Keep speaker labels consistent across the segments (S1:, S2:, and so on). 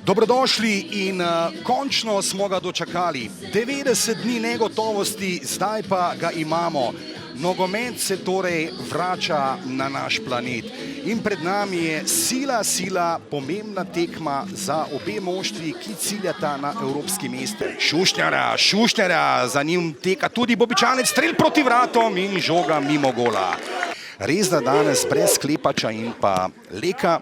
S1: Dobrodošli in končno smo ga dočakali. 90 dni negotovosti, zdaj pa ga imamo. Nogomet se torej vrača na naš planet. In pred nami je sila, pomembna tekma za obe moštvi, ki ciljata na evropski mester. Šušnjara, za njim teka tudi Bobičanec, strel proti vratom in žoga mimo gola. Res da danes brez Klepača in pa Leka,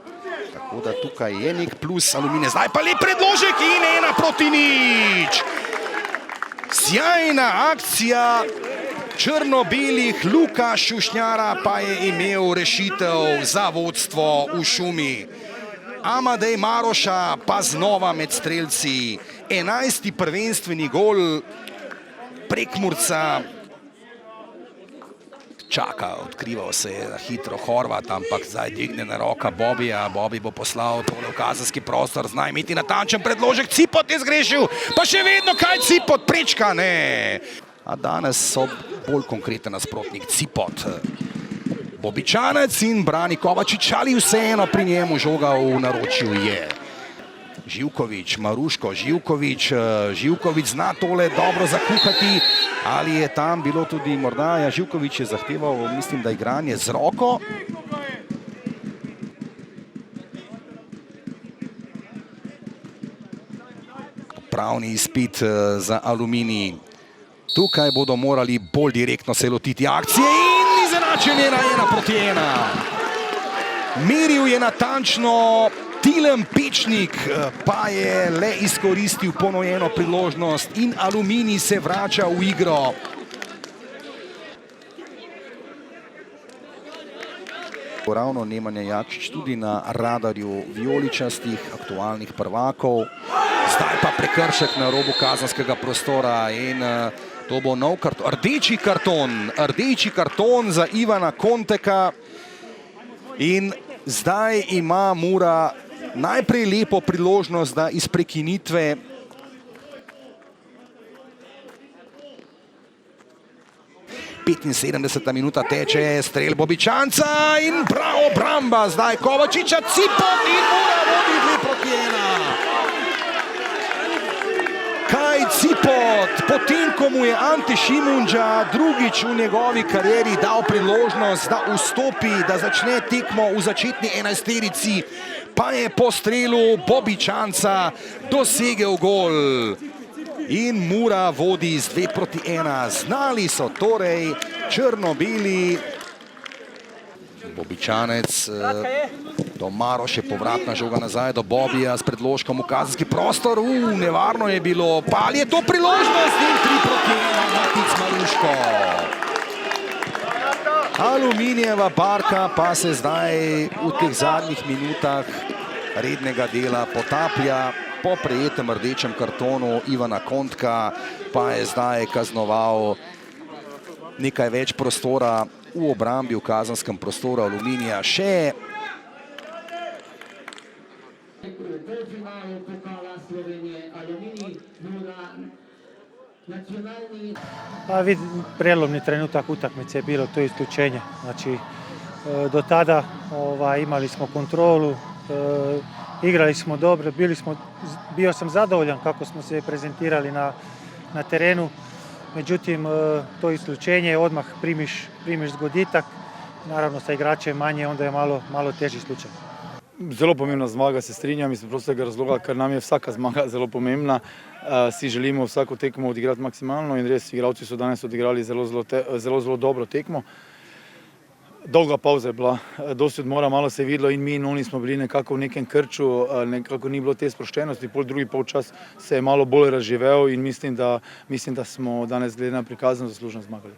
S1: tako da tukaj je nek plus Aluminija. Zdaj pa lep predložek in 1:0. Sjajna akcija črno-belih, Luka Šušnjara pa je imel rešitev za vodstvo v šumi. Amadej Maroša pa znova med strelci. 11. prvenstveni gol Prekmurca. Čaka, odkrival se je na hitro Horvat, ampak zdaj dignjena roka Bobija. Bobi bo poslal tole v kazenski prostor, zna imeti natančen predložek. Cipot je zgrešil, pa še vedno kaj Cipot prečka, ne. A danes so bolj konkreten nasprotnik Cipot. Bobičanec in brani Kovačič, ali vseeno pri njemu žoga v naročju je. Živkovič, Maruško, Živkovič zna tole dobro zakuhati. Ali je tam bilo tudi morda, ja, Živkovič je zahteval, mislim, da igranje z roko. Pravni izpit za Aluminij. Tukaj bodo morali bolj direktno se lotiti akcije in izenačenje na 1:1. Meril je natančno Tilen Pečnik, pa je le izkoristil ponujeno priložnost in Aluminij se vrača v igro. Ravno Nemanja Jakšič tudi na radarju vijoličastih aktualnih prvakov. Zdaj pa prekršek na robu kazenskega prostora in to bo nov karton, rdeči karton za Ivana Konteka. In zdaj ima Mura najprej lepo priložnost, da iz prekinitve ...75. minuta teče, strel Bobičanca in prav obramba zdaj Kovačiča, Cipot in Mura vodi 2:1. Kaj Cipot, potem ko mu je Ante Šimundža drugič v njegovi karieri dal priložnost, da vstopi, da začne tekmo v začetni 11-terici, pa je po strelu Bobičanca dosegel gol. In Mura vodi z 2:1. Znali so torej črno-beli. Bobičanec do Maroše, povratna žoga nazaj do Bobija s predložkom v kazenski prostor. Nevarno je bilo, pa ali je to priložnost in 3:1 Matic Maruško. Aluminijeva barka pa se zdaj v teh zadnjih minutah rednega dela potaplja. Po prejetem rdečem kartonu Ivana Kontka pa je zdaj kaznoval nekaj več prostora v obrambi v kazenskem prostoru Aluminija. Še
S2: Prijelomni trenutak utakmice je bilo to isključenje. Znači, do tada imali smo kontrolu, igrali smo dobro, bio sam zadovoljan kako smo se prezentirali na terenu. Međutim, to isključenje, odmah primiš zgoditak. Naravno, sa igračem manje, onda je malo teži slučaj.
S3: Zelo pomembna zmaga, se strinjam, iz prostega razloga, ker nam je vsaka zmaga zelo pomembna. Si želimo vsako tekmo odigrati maksimalno in res igralci so danes odigrali zelo dobro tekmo. Dolga pauza je bila, dosti odmora, malo se je videlo in mi in oni smo bili nekako v nekem krču, nekako ni bilo te sproščenosti, drugi polčas se je malo bolj razživel in mislim, da smo danes glede na prikazano zaslužno zmagali.